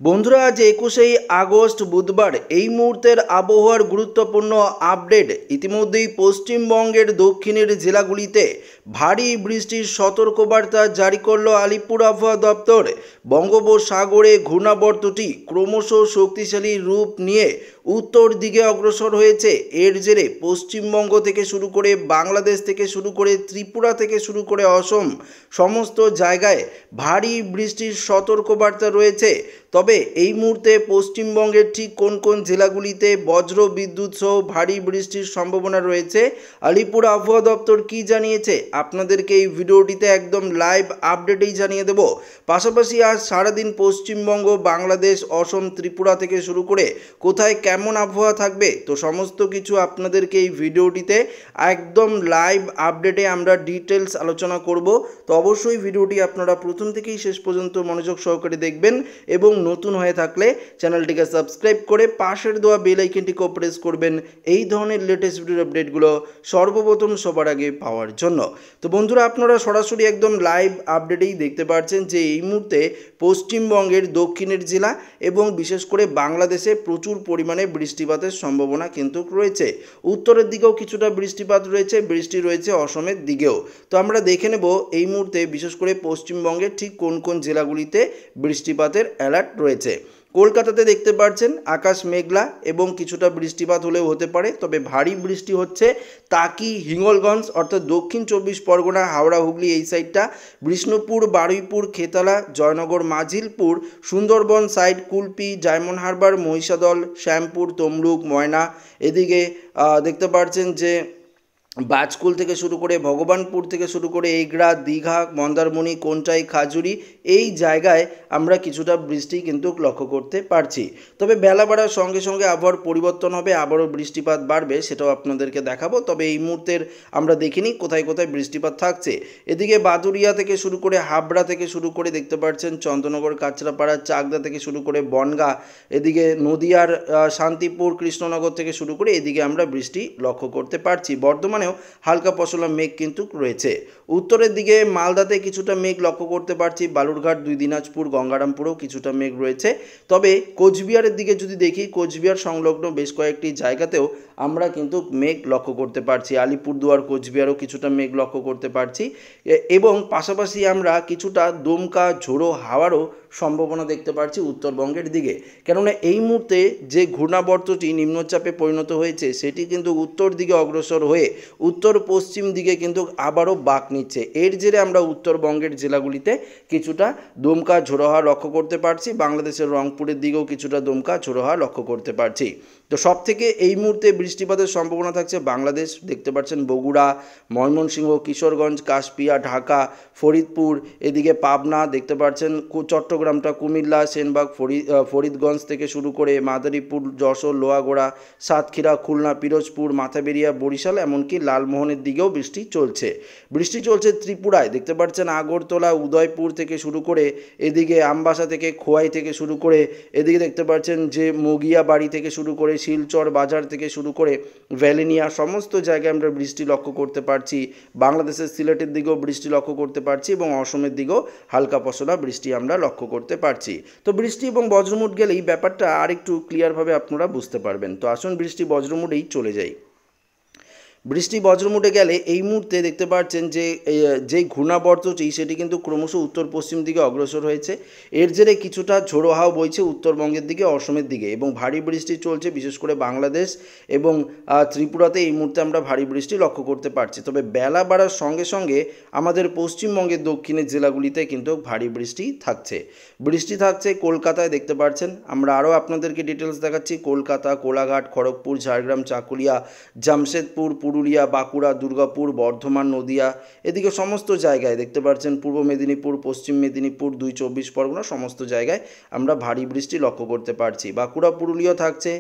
বন্ধুরা, আজ 21শে আগস্ট বুধবার এই মুহূর্তের আবহাওয়ার গুরুত্বপূর্ণ আপডেট। ইতিমধ্যেই পশ্চিমবঙ্গের দক্ষিণের জেলাগুলিতে ভারী বৃষ্টির সতর্কবার্তা জারি করল আলিপুর আবহাওয়া দপ্তর। বঙ্গোপসাগরে ঘূর্ণাবর্তটি ক্রমশ শক্তিশালী রূপ নিয়ে উত্তর দিকে অগ্রসর হয়েছে। এর জেরে পশ্চিমবঙ্গ থেকে শুরু করে বাংলাদেশ থেকে শুরু করে ত্রিপুরা থেকে শুরু করে অসম সমস্ত জায়গায় ভারী বৃষ্টির সতর্কবার্তা রয়েছে। তবে এই মুহূর্তে পশ্চিমবঙ্গের ঠিক কোন কোন জেলাগুলিতে বজ্র বিদ্যুৎ সহ ভারী বৃষ্টির সম্ভাবনা রয়েছে, আলিপুর আবহাওয়া দপ্তর কি জানিয়েছে, আপনাদেরকে এই ভিডিওটিতে একদম লাইভ আপডেটেই জানিয়ে দেব। পাশাপাশি আজ সারাদিন পশ্চিমবঙ্গ, বাংলাদেশ, অসম, ত্রিপুরা থেকে শুরু করে কোথায় কেমন আবহাওয়া থাকবে, তো সমস্ত কিছু আপনাদেরকে এই ভিডিওটিতে একদম লাইভ আপডেটে আমরা ডিটেলস আলোচনা করব। তো অবশ্যই ভিডিওটি আপনারা প্রথম থেকেই শেষ পর্যন্ত মনোযোগ সহকারে দেখবেন এবং নতুন হয়ে থাকলে চ্যানেলটিকে সাবস্ক্রাইব করে পাশের দেওয়া বেল আইকনটিকেও প্রেস করবেন এই ধরনের লেটেস্ট ভিডিওর আপডেটগুলো সর্বপ্রথম সবার আগে পাওয়ার জন্য। তো বন্ধুরা, আপনারা সরাসরি একদম লাইভ আপডেটেই দেখতে পাচ্ছেন যে এই মুহূর্তে পশ্চিমবঙ্গের দক্ষিণের জেলা এবং বিশেষ করে বাংলাদেশে প্রচুর পরিমাণে বৃষ্টিপাতের সম্ভাবনা কিন্তু রয়েছে। উত্তরের দিকেও কিছুটা বৃষ্টিপাত রয়েছে, বৃষ্টি রয়েছে অসমের দিকেও। তো আমরা দেখে নেব এই মুহূর্তে বিশেষ করে পশ্চিমবঙ্গের ঠিক কোন কোন জেলাগুলিতে বৃষ্টিপাতের অ্যালার্ট রয়েছে। কলকাতাতে দেখতে পাচ্ছেন আকাশ মেঘলা এবং কিছুটা বৃষ্টিপাত হলেও হতে পারে, তবে ভারী বৃষ্টি হচ্ছে টাকি, হিঙ্গলগঞ্জ অর্থাৎ দক্ষিণ 24 পরগনা, হাওড়া, হুগলি এই সাইডটা, বিষ্ণুপুর, বারুইপুর, খেতলা, জয়নগর, মাঝিলপুর, সুন্দরবন সাইড, কুলপি, ডায়মন্ড হারবার, মহিষাদল, শ্যামপুর, তমলুক, ময়না, এদিকে দেখতে পাচ্ছেন যে বাজকুল থেকে শুরু করে ভগবানপুর থেকে শুরু করে এগড়া, দীঘা, মন্দারমণি, কোনটাই, খাজুরি এই জায়গায় আমরা কিছুটা বৃষ্টি কিন্তু লক্ষ্য করতে পারছি। তবে বেলা বাড়ার সঙ্গে সঙ্গে আবহাওয়ার পরিবর্তন হবে, আবারও বৃষ্টিপাত বাড়বে, সেটাও আপনাদেরকে দেখাবো। তবে এই মুহূর্তের আমরা দেখিনি কোথায় কোথায় বৃষ্টিপাত থাকছে। এদিকে বাদুরিয়া থেকে শুরু করে হাবড়া থেকে শুরু করে দেখতে পাচ্ছেন চন্দননগর, কাঁচরাপাড়া, চাকদা থেকে শুরু করে বনগাঁ, এদিকে নদিয়ার শান্তিপুর, কৃষ্ণনগর থেকে শুরু করে এদিকে আমরা বৃষ্টি লক্ষ্য করতে পারছি। বর্ধমানে হালকা পশলা মেঘ কিন্তু রয়েছে। উত্তরের দিকে মালদাতে কিছুটা মেঘ লক্ষ্য করতে পারছি, বালুরঘাট, দুই দিনাজপুর, গঙ্গারামপুরেও কিছুটা মেঘ রয়েছে। তবে কোচবিহারের দিকে যদি দেখি, কোচবিহার সংলগ্ন বেশ কয়েকটি জায়গাতেও আমরা কিন্তু মেঘ লক্ষ্য করতে পারছি। আলিপুরদুয়ার, কোচবিহারও কিছুটা মেঘ লক্ষ্য করতে পারছি এবং পাশাপাশি আমরা কিছুটা দমকা ঝোড়ো হাওয়ারও সম্ভাবনা দেখতে পাচ্ছি উত্তরবঙ্গের দিকে। কেননা এই মুহূর্তে যে ঘূর্ণাবর্তটি নিম্নচাপে পরিণত হয়েছে সেটি কিন্তু উত্তর দিকে অগ্রসর হয়ে উত্তর পশ্চিম দিকে কিন্তু আবারও বাঁক নিচ্ছে। এর জেরে আমরা উত্তরবঙ্গের জেলাগুলিতে কিছুটা দমকা ঝোড়ো হাওয়া লক্ষ্য করতে পারছি, বাংলাদেশের রংপুরের দিকেও কিছুটা দমকা ঝোড়ো হাওয়া লক্ষ্য করতে পারছি। তো সব থেকে এই মুহূর্তে বৃষ্টিপাতের সম্ভাবনা থাকছে বাংলাদেশ, দেখতে পাচ্ছেন বগুড়া, ময়মনসিংহ, কিশোরগঞ্জ, কাশপিয়া, ঢাকা, ফরিদপুর, এদিকে পাবনা, দেখতে পাচ্ছেন চট্টগ্রামটা, কুমিল্লা, সেনবাগ, ফরিদগঞ্জ থেকে শুরু করে মাদারীপুর, যশোর, লোহাগড়া, সাতক্ষীরা, খুলনা, পিরোজপুর, মাথাবেরিয়া, বরিশাল, এমনকি লালমোহনের দিকেও বৃষ্টি চলছে ত্রিপুরায়, দেখতে পাচ্ছেন আগরতলা, উদয়পুর থেকে শুরু করে এদিকে আমবাসা থেকে, খোয়াই থেকে শুরু করে এদিকে দেখতে পাচ্ছেন যে মগিয়া বাড়ি থেকে শুরু করে শিলচর বাজার থেকে শুরু করে ভ্যালিনিয়া সমস্ত জায়গায় আমরা বৃষ্টি লক্ষ্য করতে পারছি। বাংলাদেশের সিলেটের দিকেও বৃষ্টি লক্ষ্য করতে পারছি এবং অসমের দিকেও হালকা পশলা বৃষ্টি আমরা লক্ষ্য করতে পারছি। তো বৃষ্টি এবং বজ্রমুট গেলেই ব্যাপারটা আর একটু ক্লিয়ারভাবে আপনারা বুঝতে পারবেন। তো আসুন বৃষ্টি বজ্রমুটেই চলে যাই। বৃষ্টি বজ্রমুটে গেলে এই মুহূর্তে দেখতে পাচ্ছেন যে যেই ঘূর্ণাবর্তটি সেটি কিন্তু ক্রমশ উত্তর পশ্চিম দিকে অগ্রসর হয়েছে। এর জেরে কিছুটা ঝোড়ো হাওয়া বইছে উত্তরবঙ্গের দিকে, অসমের দিকে এবং ভারী বৃষ্টি চলছে বিশেষ করে বাংলাদেশ এবং ত্রিপুরাতে এই মুহূর্তে আমরা ভারী বৃষ্টি লক্ষ্য করতে পারছি। তবে বেলা বাড়ার সঙ্গে সঙ্গে আমাদের পশ্চিমবঙ্গের দক্ষিণের জেলাগুলিতে কিন্তু ভারী বৃষ্টি থাকছে। কলকাতায় দেখতে পাচ্ছেন, আমরা আরও আপনাদেরকে ডিটেলস দেখাচ্ছি। কলকাতা, কোলাঘাট, খড়গপুর, ঝাড়গ্রাম, চাকুলিয়া, জামশেদপুর, পুরুলিয়া, বাঁকুড়া, দুর্গাপুর, বর্ধমান, নদিয়া, এদিকে সমস্ত জায়গায় দেখতে পাচ্ছেন পূর্ব মেদিনীপুর, পশ্চিম মেদিনীপুর, 24 পরগনা সমস্ত জায়গায় আমরা ভারী বৃষ্টি লক্ষ্য করতে পারছি। বাঁকুড়া, পুরুলিয়া থাকছে,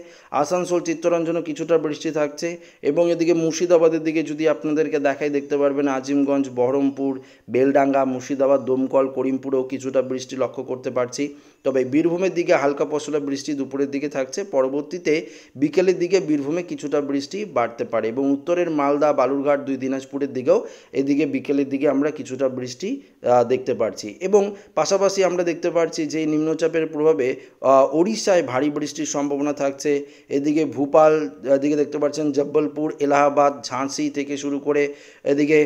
আসানসোল, চিত্তরঞ্জনও কিছুটা বৃষ্টি থাকছে এবং এদিকে মুর্শিদাবাদের দিকে যদি আপনাদেরকে দেখাই, দেখতে পারবেন আজিমগঞ্জ, বহরমপুর, বেলডাঙ্গা, মুর্শিদাবাদ, দমকল, করিমপুরেও কিছুটা বৃষ্টি লক্ষ্য করতে পারছি। তবে বীরভূমের দিকে হালকা পশলা বৃষ্টি দুপুরের দিকে থাকছে, পরবর্তীতে বিকেলের দিকে বীরভূমে কিছুটা বৃষ্টি বাড়তে পারে এবং উত্তরের মালদা, বালুরঘাট, দিনাজপুরের দিকেও এদিকে বিকেলের দিকে আমরা কিছুটা বৃষ্টি দেখতে পাচ্ছি। এবং পাশাপাশি আমরা দেখতে পাচ্ছি যে নিম্নচাপের প্রভাবে ওড়িশায় ভারী বৃষ্টির সম্ভাবনা থাকছে। এদিকে ভোপাল, এদিকে দেখতে পাচ্ছেন জব্বলপুর, এলাহাবাদ, ঝাঁসি থেকে শুরু করে এদিকে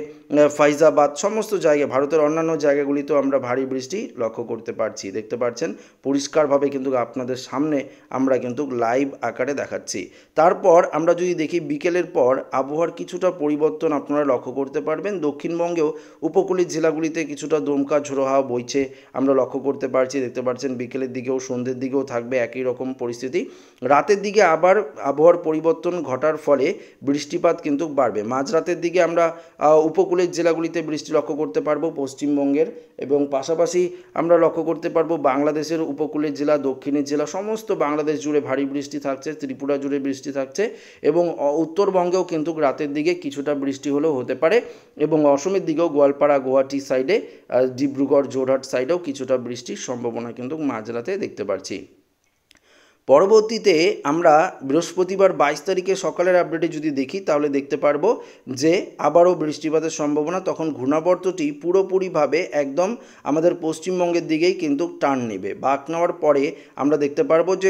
ফাইজাবাদ, সমস্ত জায়গায় ভারতের অন্যান্য জায়গাগুলিতেও আমরা ভারী বৃষ্টি লক্ষ্য করতে পারছি। দেখতে পাচ্ছেন পরিষ্কারভাবে কিন্তু আপনাদের সামনে আমরা কিন্তু লাইভ আকারে দেখাচ্ছি। তারপর আমরা যদি দেখি বিকেলের পর আবহাওয়ার কিছুটা পরিবর্তন আপনারা লক্ষ্য করতে পারবেন। দক্ষিণবঙ্গেও উপকূলীয় জেলাগুলিতে কিছুটা দমকা ঝোড়ো হাওয়া বইছে আমরা লক্ষ্য করতে পারছি। দেখতে পাচ্ছেন বিকেলের দিকেও সন্ধ্যের দিকেও থাকবে একই রকম পরিস্থিতি। রাতের দিকে আবার আবহাওয়ার পরিবর্তন ঘটার ফলে বৃষ্টিপাত কিন্তু বাড়বে। মাঝরাতের দিকে আমরা উপকূলের জেলাগুলিতে বৃষ্টি লক্ষ্য করতে পারবো পশ্চিমবঙ্গের, এবং পাশাপাশি আমরা লক্ষ্য করতে পারবো বাংলাদেশের উপকূলের জেলা, দক্ষিণের জেলা, সমস্ত বাংলাদেশ জুড়ে ভারী বৃষ্টি থাকছে, ত্রিপুরা জুড়ে বৃষ্টি থাকছে এবং উত্তরবঙ্গেও কিন্তু রাতের দিকে কিছুটা বৃষ্টি হলেও হতে পারে এবং অসমের দিকেও গোয়ালপাড়া, গুয়াহাটি সাইডে, ডিব্রুগড়, যোরহাট সাইডেও কিছুটা বৃষ্টির সম্ভাবনা কিন্তু মাঝরাতে দেখতে পাচ্ছি। পরবর্তীতে আমরা বৃহস্পতিবার 22 তারিখে সকালের আপডেটে যদি দেখি তাহলে দেখতে পারবো যে আবারও বৃষ্টিপাতের সম্ভাবনা। তখন ঘূর্ণাবর্তটি পুরোপুরিভাবে একদম আমাদের পশ্চিমবঙ্গের দিকেই কিন্তু টার্ন নেবে। বাঁক নেওয়ার পরে আমরা দেখতে পারবো যে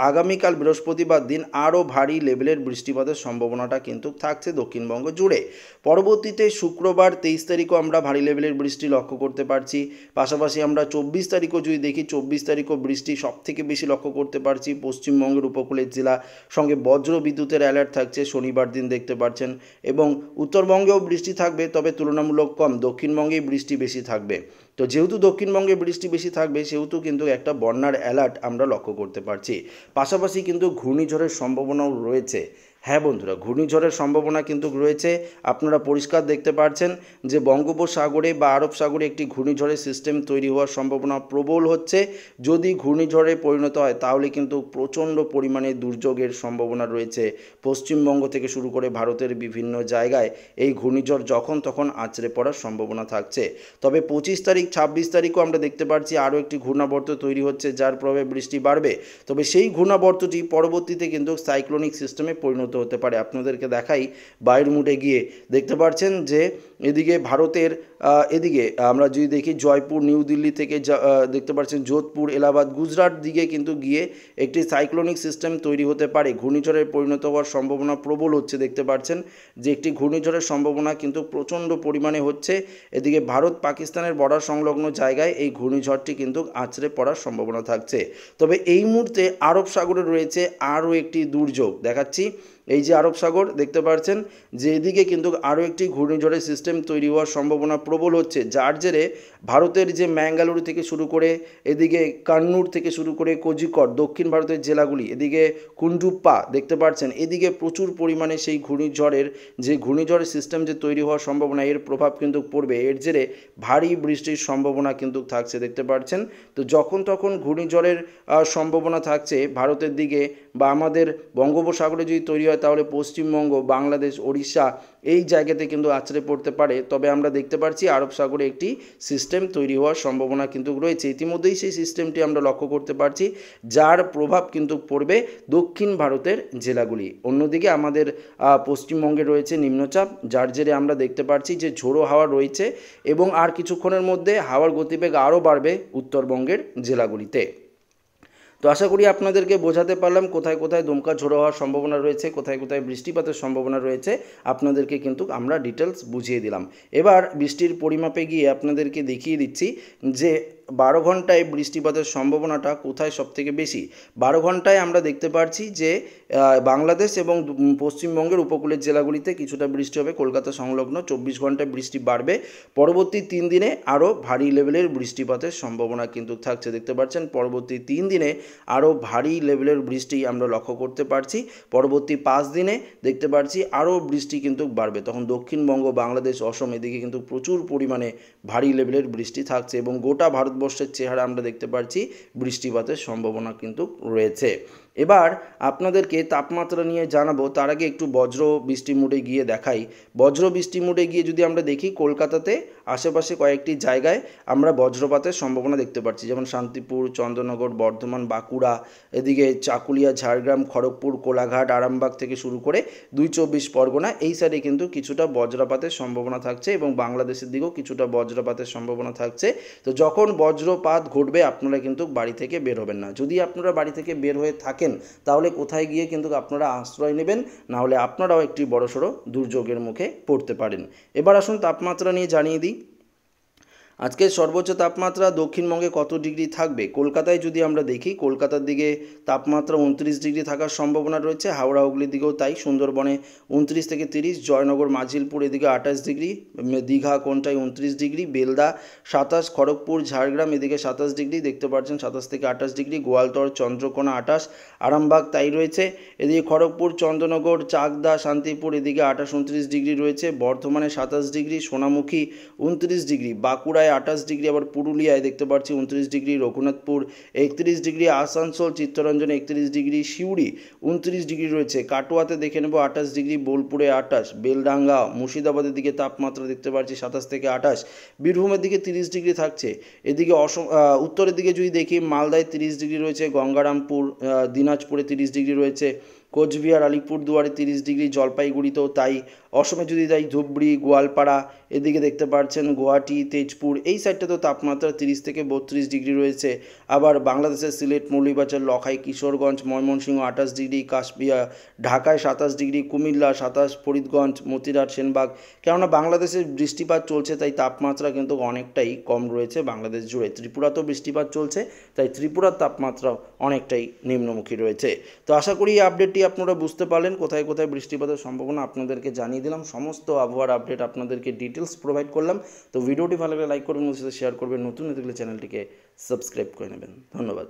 আগামীকাল বৃহস্পতিবার দিন আরও ভারী লেভেলের বৃষ্টিপাতের সম্ভাবনাটা কিন্তু থাকছে দক্ষিণবঙ্গ জুড়ে। পরবর্তীতে শুক্রবার 23 তারিখও আমরা ভারী লেভেলের বৃষ্টি লক্ষ্য করতে পারছি। পাশাপাশি আমরা 24 তারিখও যদি দেখি, 24 তারিখও বৃষ্টি সবথেকে বেশি লক্ষ্য করতে পারছি পশ্চিমবঙ্গের উপকূলের জেলা, সঙ্গে বজ্র বিদ্যুতের অ্যালার্ট থাকছে শনিবার দিন দেখতে পাচ্ছেন। এবং উত্তরবঙ্গেও বৃষ্টি থাকবে, তবে তুলনামূলক কম। দক্ষিণবঙ্গেই বৃষ্টি বেশি থাকবে। তো যেহেতু দক্ষিণবঙ্গে বৃষ্টি বেশি থাকবে সেহেতু কিন্তু একটা বন্যার অ্যালার্ট আমরা লক্ষ্য করতে পারছি। পাশাপাশি কিন্তু ঘূর্ণিঝড়ের সম্ভাবনাও রয়েছে। হ্যাঁ বন্ধুরা, ঘূর্ণিঝড়ের সম্ভাবনা কিন্তু রয়েছে। আপনারা পরিষ্কার দেখতে পাচ্ছেন যে বঙ্গোপসাগরে বা আরব সাগরে একটি ঘূর্ণিঝড়ের সিস্টেম তৈরি হওয়ার সম্ভাবনা প্রবল হচ্ছে। যদি ঘূর্ণিঝড়ে পরিণত হয় তাহলে কিন্তু প্রচণ্ড পরিমাণে দুর্যোগের সম্ভাবনা রয়েছে। পশ্চিমবঙ্গ থেকে শুরু করে ভারতের বিভিন্ন জায়গায় এই ঘূর্ণিঝড় যখন তখন আছড়ে পড়ার সম্ভাবনা থাকছে। তবে 25 তারিখ, 26 তারিখও আমরা দেখতে পাচ্ছি আরও একটি ঘূর্ণাবর্ত তৈরি হচ্ছে, যার প্রভাবে বৃষ্টি বাড়বে। তবে সেই ঘূর্ণাবর্তটি পরবর্তীতে কিন্তু সাইক্লোনিক সিস্টেমে পরিণত হতে পারে। আপনাদেরকে দেখাই বায়ুর গিয়ে দেখতে পাচ্ছেন যে এদিকে ভারতের এদিকে আমরা যদি দেখি জয়পুর, নিউ দিল্লি থেকে দেখতে পাচ্ছেন যোধপুর, এলাহাবাদ, গুজরাট দিকে কিন্তু গিয়ে একটি সাইক্লোনিক সিস্টেম তৈরি হতে পারে। ঘূর্ণিঝড়ে পরিণত হওয়ার সম্ভাবনা প্রবল হচ্ছে। দেখতে পাচ্ছেন যে একটি ঘূর্ণিঝড়ের সম্ভাবনা কিন্তু প্রচণ্ড পরিমাণে হচ্ছে। এদিকে ভারত পাকিস্তানের বর্ডার সংলগ্ন জায়গায় এই ঘূর্ণিঝড়টি কিন্তু আছড়ে পড়ার সম্ভাবনা থাকছে। তবে এই মুহূর্তে আরব সাগরে রয়েছে আরও একটি দুর্যোগ দেখাচ্ছি। এই যে আরব সাগর দেখতে পাচ্ছেন যে এদিকে কিন্তু আরও একটি ঘূর্ণিঝড়ের সিস্টেম তৈরি হওয়ার সম্ভাবনা প্রবল হচ্ছে, যার জেরে ভারতের যে ম্যাঙ্গালুরু থেকে শুরু করে এদিকে কান্নুর থেকে শুরু করে কোঝিকড়, দক্ষিণ ভারতের জেলাগুলি, এদিকে কুন্ডুপ্পা দেখতে পাচ্ছেন, এদিকে প্রচুর পরিমাণে সেই ঘূর্ণিঝড়ের সিস্টেম যে তৈরি হওয়ার সম্ভাবনা, এর প্রভাব কিন্তু পড়বে। এর জেরে ভারী বৃষ্টির সম্ভাবনা কিন্তু থাকছে দেখতে পাচ্ছেন। তো যখন তখন ঘূর্ণিঝড়ের সম্ভাবনা থাকছে ভারতের দিকে বা আমাদের বঙ্গোপসাগরে যদি তৈরি হয় তাহলে পশ্চিমবঙ্গ, বাংলাদেশ, ওড়িশা এই জায়গাতে কিন্তু আছড়ে পড়তে পারে। তবে আমরা দেখতে পাচ্ছি আরব সাগরে একটি সিস্টেম তৈরি হওয়ার সম্ভাবনা কিন্তু রয়েছে। ইতিমধ্যেই সেই সিস্টেমটি আমরা লক্ষ্য করতে পারছি, যার প্রভাব কিন্তু পড়বে দক্ষিণ ভারতের জেলাগুলি। অন্যদিকে আমাদের পশ্চিমবঙ্গে রয়েছে নিম্নচাপ, যার জেরে আমরা দেখতে পাচ্ছি যে ঝোড়ো হাওয়া রয়েছে এবং আর কিছুক্ষণের মধ্যে হাওয়ার গতিবেগ আরও বাড়বে উত্তরবঙ্গের জেলাগুলিতে। তো আশা করি আপনাদেরকে বোঝাতে পারলাম কোথায় কোথায় দমকা ঝোড়ো হওয়ার সম্ভাবনা রয়েছে, কোথায় কোথায় বৃষ্টিপাতের সম্ভাবনা রয়েছে, আপনাদেরকে কিন্তু আমরা ডিটেলস বুঝিয়ে দিলাম। এবার বৃষ্টির পরিমাপে গিয়ে আপনাদেরকে দেখিয়ে দিচ্ছি যে 12 ঘন্টায় বৃষ্টিপাতের সম্ভাবনাটা কোথায় সবথেকে বেশি। 12 ঘন্টায় আমরা দেখতে পাচ্ছি যে বাংলাদেশ এবং পশ্চিমবঙ্গের উপকূলের জেলাগুলিতে কিছুটা বৃষ্টি হবে, কলকাতা সংলগ্ন 24 ঘন্টায় বৃষ্টি বাড়বে। পরবর্তী 3 দিনে আরও ভারী লেভেলের বৃষ্টিপাতের সম্ভাবনা কিন্তু থাকছে। দেখতে পাচ্ছেন পরবর্তী 3 দিনে আরও ভারী লেভেলের বৃষ্টি আমরা লক্ষ্য করতে পারছি। পরবর্তী 5 দিনে দেখতে পাচ্ছি আরও বৃষ্টি কিন্তু বাড়বে। তখন দক্ষিণবঙ্গ, বাংলাদেশ, অসম এদিকে কিন্তু প্রচুর পরিমাণে ভারী লেভেলের বৃষ্টি থাকছে এবং গোটা ভারতবর্ষ ভারতবর্ষের চেহারা আমরা দেখতে পাচ্ছি বৃষ্টিপাতের সম্ভাবনা কিন্তু রয়েছে। এবার আপনাদেরকে তাপমাত্রা নিয়ে জানাবো, তার আগে একটু বজ্র বৃষ্টি মোডে গিয়ে দেখাই। বজ্র বৃষ্টি মোডে গিয়ে যদি আমরা দেখি, কলকাতাতে আশেপাশে কয়েকটি জায়গায় আমরা বজ্রপাতের সম্ভাবনা দেখতে পাচ্ছি, যেমন শান্তিপুর, চন্দননগর, বর্ধমান, বাঁকুড়া, এদিকে চাকুলিয়া, ঝাড়গ্রাম, খড়গপুর, কোলাঘাট, আরামবাগ থেকে শুরু করে 2 পরগনা এই সাইডে কিন্তু কিছুটা বজ্রপাতের সম্ভাবনা থাকছে এবং বাংলাদেশের দিকেও কিছুটা বজ্রপাতের সম্ভাবনা থাকছে। তো যখন বজ্রপাত ঘটবে আপনারা কিন্তু বাড়ি থেকে বের হবেন না। যদি আপনারা বাড়ি থেকে বের হয়ে থাকেন তাহলে কোথায় গিয়ে কিন্তু আপনারা আশ্রয় নেবেন, না হলে আপনারাও একটি বড়সড় দুর্যোগের মুখে পড়তে পারেন। এবার আসুন তাপমাত্রা নিয়ে জানিয়ে দিই। আজকে সর্বোচ্চ তাপমাত্রা দক্ষিণবঙ্গে কত ডিগ্রি থাকবে। কলকাতায় যদি আমরা দেখি, কলকাতার দিকে তাপমাত্রা 29 ডিগ্রি থাকার সম্ভাবনা রয়েছে। হাওড়া হুগলির দিকেও তাই, সুন্দরবনে 29 থেকে 30, জয়নগর, মাঝিলপুর এদিকে 28 ডিগ্রি, দীঘা কোনটায় 29 ডিগ্রি, বেলদা 27, খড়গপুর, ঝাড়গ্রাম এদিকে 27 ডিগ্রি দেখতে পাচ্ছেন, 27 থেকে 28 ডিগ্রি, গোয়ালতর, চন্দ্রকোনা 28, আরামবাগ তাই রয়েছে। এদিকে খড়গপুর, চন্দ্রনগর, চাকদা, শান্তিপুর এদিকে 28, 29 ডিগ্রি রয়েছে। বর্ধমানে 27 ডিগ্রি, সোনামুখী 29 ডিগ্রি, বাঁকুড়ায় 28 ডিগ্রি, আবার পুরুলিয়ায় দেখতে পাচ্ছি 29 ডিগ্রি, রঘুনাথপুর 31 ডিগ্রি, আসানসোল, চিত্তরঞ্জনে 31 ডিগ্রি, সিউড়ি 29 ডিগ্রি রয়েছে। কাটোয়াতে দেখে নেব 28 ডিগ্রি, বোলপুরে 28, বেলডাঙ্গা, মুর্শিদাবাদের দিকে তাপমাত্রা দেখতে পাচ্ছি 27 থেকে 28, বীরভূমের দিকে 30 ডিগ্রি থাকছে। এদিকে উত্তরের দিকে যদি দেখি, মালদায় 30 ডিগ্রি রয়েছে, গঙ্গারামপুর, দিনাজপুরে 30 ডিগ্রি রয়েছে, কোচবিহার, আলিপুরদুয়ারে 30 ডিগ্রি, জলপাইগুড়িতেও তাই। অসমে যদি যাই, ধুবড়ি, গোয়ালপাড়া এদিকে দেখতে পাচ্ছেন, গুয়াহাটি, তেজপুর এই সাইডটাতেও তাপমাত্রা 30 থেকে 32 ডিগ্রি রয়েছে। আবার বাংলাদেশের সিলেট, মৌলভীবাজার, লখাই, কিশোরগঞ্জ, ময়মনসিংহ 28 ডিগ্রি, ঢাকায় 27 ডিগ্রি, কুমিল্লা 27, ফরিদগঞ্জ, মতিরাট, সেনবাগ। কেননা বাংলাদেশের বৃষ্টিপাত চলছে তাই তাপমাত্রা কিন্তু অনেকটাই কম রয়েছে বাংলাদেশ জুড়ে। ত্রিপুরাতেও বৃষ্টিপাত চলছে তাই ত্রিপুরার তাপমাত্রা অনেকটাই নিম্নমুখী রয়েছে। তো আশা করি এই আপডেটটি আপনারা বুঝতে পারলেন, কোথায় কোথায় বৃষ্টিপাতের সম্ভাবনা আপনাদেরকে জানিয়ে দিলাম। সমস্ত আবহাওয়ার আপডেট আপনাদেরকে ডিটেলস প্রোভাইড করলাম। তো ভিডিওটি ভালো লাগলে লাইক করবেন, সাথে শেয়ার করবেন, নতুন হয়ে থাকলে চ্যানেলটিকে সাবস্ক্রাইব করে নেবেন। ধন্যবাদ।